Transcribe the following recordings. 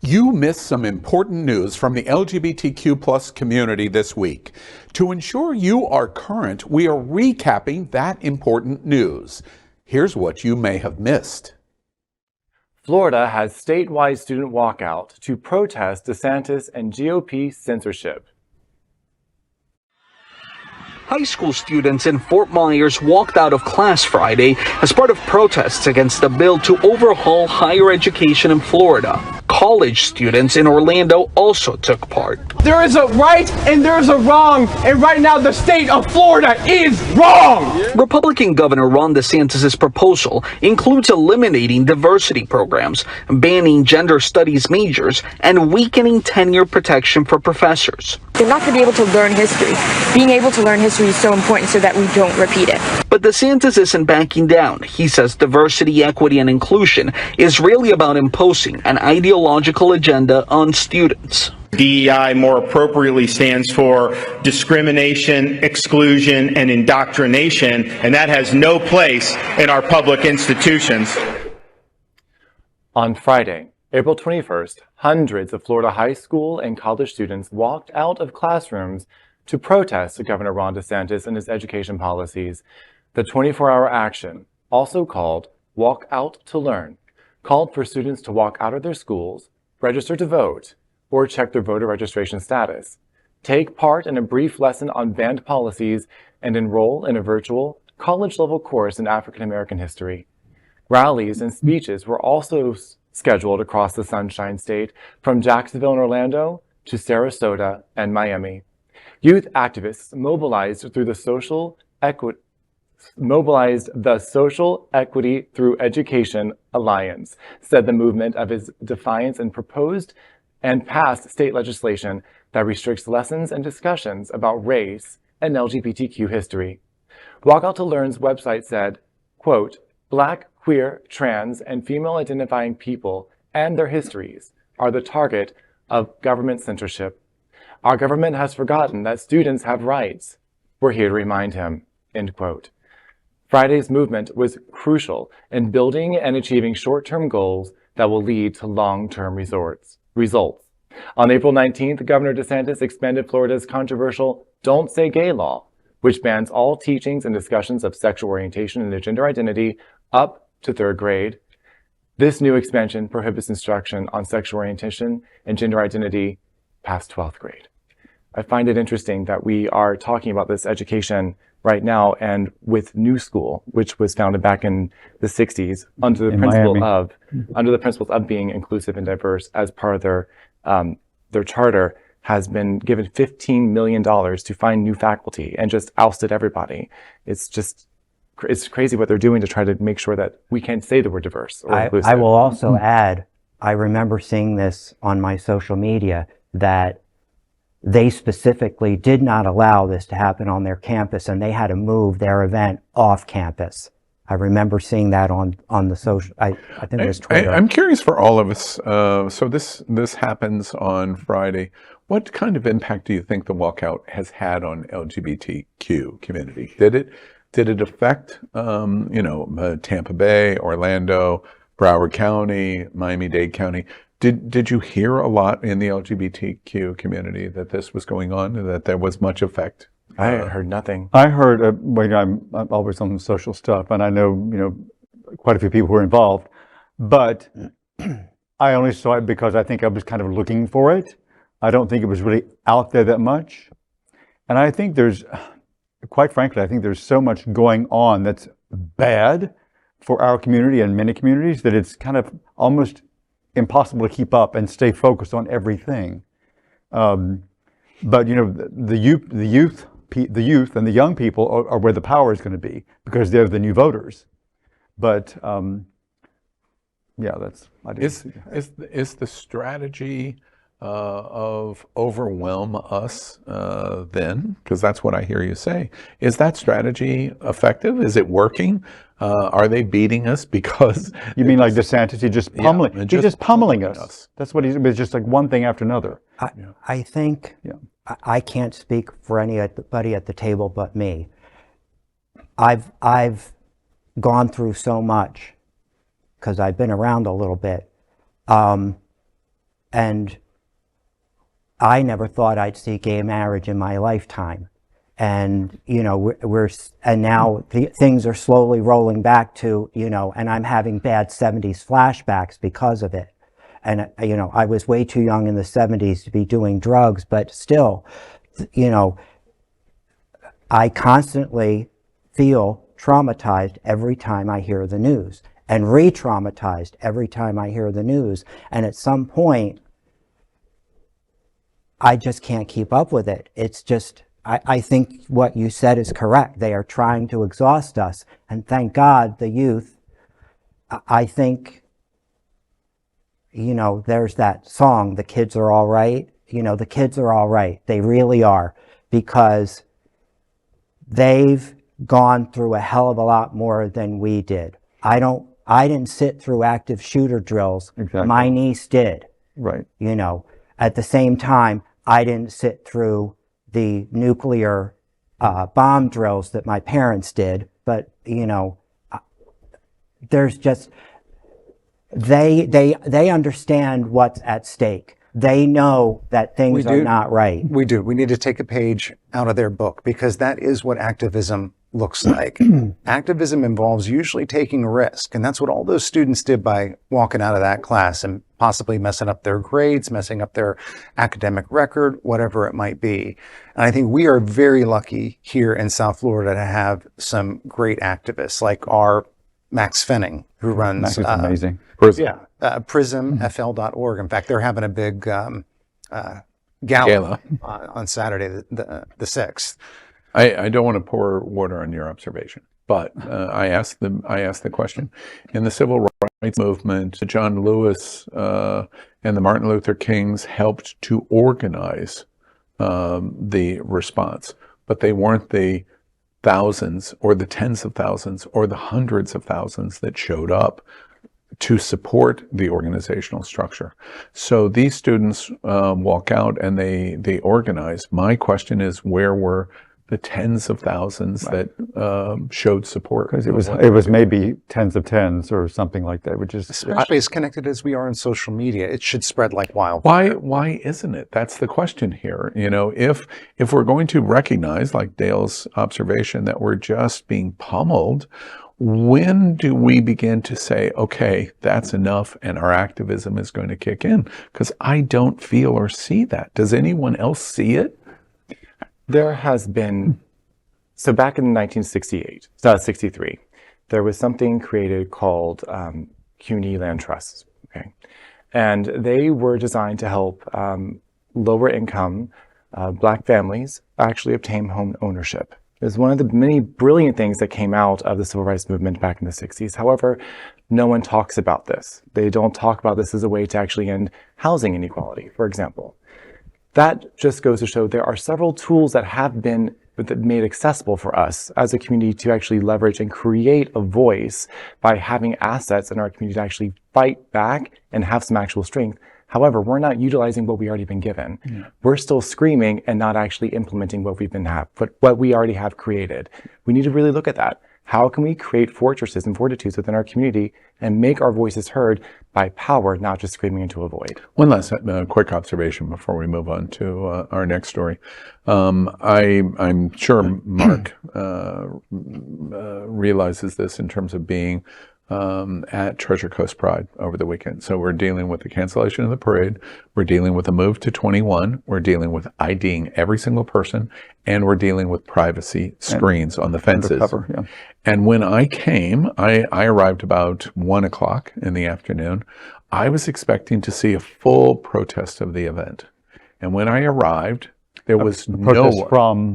You missed some important news from the LGBTQ plus community this week. To ensure you are current, we are recapping that important news. Here's what you may have missed. Florida has statewide student walkout to protest DeSantis and GOP censorship. High school students in Fort Myers walked out of class Friday as part of protests against the bill to overhaul higher education in Florida. College students in Orlando also took part. There is a right and there is a wrong, and right now the state of Florida is wrong! Republican Governor Ron DeSantis' proposal includes eliminating diversity programs, banning gender studies majors, and weakening tenure protection for professors. They're not going to be able to learn history. Being able to learn history is so important so that we don't repeat it. But DeSantis isn't backing down. He says diversity, equity, and inclusion is really about imposing an ideological agenda on students. DEI more appropriately stands for discrimination, exclusion, and indoctrination, and that has no place in our public institutions. On Friday, April 21st, hundreds of Florida high school and college students walked out of classrooms to protest Governor Ron DeSantis and his education policies. The 24-hour action, also called Walk Out to Learn, called for students to walk out of their schools, register to vote, or check their voter registration status, take part in a brief lesson on banned policies, and enroll in a virtual, college-level course in African American history. Rallies and speeches were also scheduled across the Sunshine State, from Jacksonville and Orlando to Sarasota and Miami. Youth activists mobilized the Social Equity Through Education Alliance, said the movement of its defiance and proposed and passed state legislation that restricts lessons and discussions about race and LGBTQ history. Walkout to Learn's website said, quote, "Black, queer, trans, and female-identifying people and their histories are the target of government censorship. Our government has forgotten that students have rights. We're here to remind him," end quote. Friday's movement was crucial in building and achieving short-term goals that will lead to long-term results. On April 19th, Governor DeSantis expanded Florida's controversial Don't Say Gay law, which bans all teachings and discussions of sexual orientation and gender identity up to 3rd grade. This new expansion prohibits instruction on sexual orientation and gender identity past 12th grade. I find it interesting that we are talking about this education right now, and with New School, which was founded back in the 60s under the principles of being inclusive and diverse as part of their charter, has been given $15 million to find new faculty and just ousted everybody. It's crazy what they're doing to try to make sure that we can't say that we're diverse or inclusive. I will also add, I remember seeing this on my social media, that they specifically did not allow this to happen on their campus, and they had to move their event off campus. I remember seeing that on the social, I think it was Twitter. I'm curious for all of us. So this happens on Friday. What kind of impact do you think the walkout has had on LGBTQ community? Did it affect Tampa Bay, Orlando, Broward County, Miami-Dade County? Did you hear a lot in the LGBTQ community that this was going on, that there was much effect? I heard nothing. I heard, I'm always on social stuff, and I know, quite a few people who are involved, but I only saw it because I think I was kind of looking for it. I don't think it was really out there that much. And I think quite frankly, I think there's so much going on that's bad for our community and many communities that it's kind of almost impossible to keep up and stay focused on everything. But the youth and the young people are where the power is going to be, because they're the new voters. But yeah, is the strategy of overwhelm us then? Because that's what I hear you say. Is that strategy effective? Is it working? Are they beating us because... You mean like DeSantis? He's just pummeling us. That's what it's just like one thing after another. I think, I can't speak for anybody at the table but me. I've gone through so much, because I've been around a little bit. And I never thought I'd see gay marriage in my lifetime. And, you know, and now things are slowly rolling back to, you know, and I'm having bad 70s flashbacks because of it. And, you know, I was way too young in the 70s to be doing drugs, but still, you know, I constantly feel traumatized every time I hear the news, and re-traumatized every time I hear the news. And at some point, I just can't keep up with it. It's just, I think what you said is correct. They are trying to exhaust us. And thank God the youth, I think, you know, there's that song, The Kids Are All Right. You know, the kids are all right. They really are, because they've gone through a hell of a lot more than we did. I didn't sit through active shooter drills. Exactly. My niece did. Right. You know, at the same time, I didn't sit through the nuclear bomb drills that my parents did. But, you know, there's just, they understand what's at stake. They know that things are not right. We do. We need to take a page out of their book, because that is what activism looks like. Activism involves usually taking a risk. And that's what all those students did by walking out of that class and possibly messing up their grades, messing up their academic record, whatever it might be. And I think we are very lucky here in South Florida to have some great activists like our Max Fenning, who runs Max is amazing. prismfl.org. In fact, they're having a big gala on Saturday, the 6th. I don't want to pour water on your observation, but I asked the question. In the civil rights movement, John Lewis and the Martin Luther Kings helped to organize the response, but they weren't the thousands or the tens of thousands or the hundreds of thousands that showed up to support the organizational structure. So these students walk out and they organize. My question is, where were the tens of thousands that showed support? Because it was maybe tens of tens or something like that, which is especially as connected as we are on social media. It should spread like wildfire. Why isn't it? That's the question here. You know, if we're going to recognize, like Dale's observation, that we're just being pummeled, when do we begin to say, okay, that's enough and our activism is going to kick in? Because I don't feel or see that. Does anyone else see it? There has been, so back in 63, there was something created called CUNY land trusts, okay? And they were designed to help lower income Black families actually obtain home ownership. It was one of the many brilliant things that came out of the civil rights movement back in the 60s. However, no one talks about this. They don't talk about this as a way to actually end housing inequality, for example. That just goes to show there are several tools that have been made accessible for us as a community to actually leverage and create a voice by having assets in our community to actually fight back and have some actual strength. However, we're not utilizing what we already been given. Yeah. We're still screaming and not actually implementing what what we already have created. We need to really look at that. How can we create fortresses and fortitudes within our community and make our voices heard by power, not just screaming into a void? One last quick observation before we move on to our next story. I'm sure Mark realizes this in terms of being at Treasure Coast Pride over the weekend. So we're dealing with the cancellation of the parade. We're dealing with a move to 21. We're dealing with IDing every single person. And we're dealing with privacy screens on the fences. Undercover, yeah. And when I came, I arrived about 1 o'clock in the afternoon. I was expecting to see a full protest of the event. And when I arrived, there was no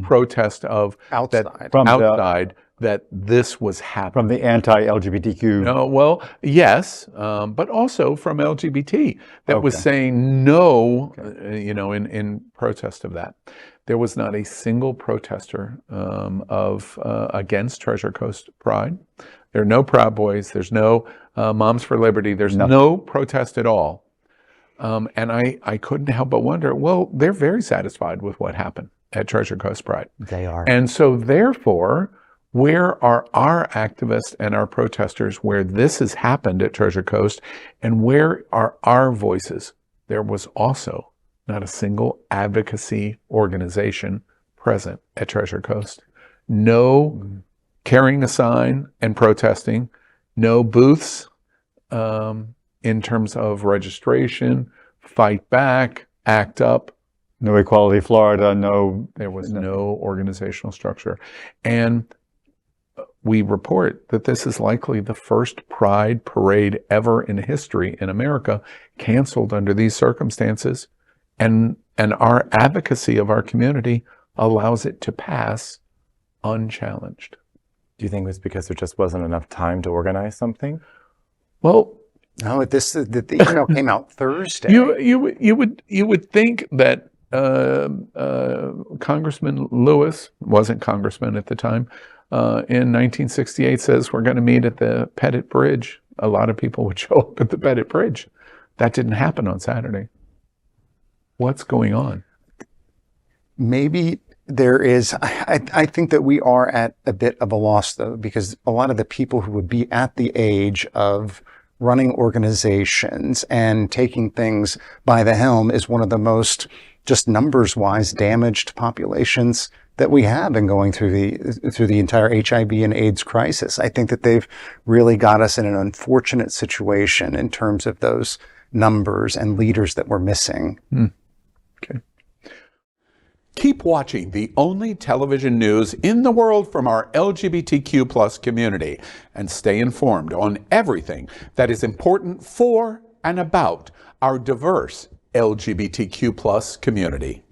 protest of outside that this was happening. From the anti-LGBTQ. No, well, yes, but also from LGBT that was saying no, you know, in protest of that. There was not a single protester against Treasure Coast Pride. There are no Proud Boys. There's no Moms for Liberty. There's no protest at all. And I couldn't help but wonder, well, they're very satisfied with what happened at Treasure Coast Pride. They are. And so therefore, where are our activists and our protesters where this has happened at Treasure Coast, and where are our voices there was also not a single advocacy organization present at Treasure Coast. No carrying a sign and protesting, no booths in terms of registration, fight back, act up. No Equality Florida, There was no organizational structure. And we report that this is likely the first Pride parade ever in history in America canceled under these circumstances. And our advocacy of our community allows it to pass unchallenged. Do you think it was because there just wasn't enough time to organize something? Well, No, the email came out Thursday. you would think that Congressman Lewis, wasn't congressman at the time, in 1968 says we're going to meet at the Pettit Bridge. A lot of people would show up at the Pettit Bridge. That didn't happen on Saturday. What's going on? Maybe there is, I think that we are at a bit of a loss, though, because a lot of the people who would be at the age of running organizations and taking things by the helm is one of the most, just numbers-wise, damaged populations that we have in going through the entire HIV and AIDS crisis. I think that they've really got us in an unfortunate situation in terms of those numbers and leaders that we're missing. Okay. Keep watching the only television news in the world from our LGBTQ plus community and stay informed on everything that is important for and about our diverse LGBTQ plus community.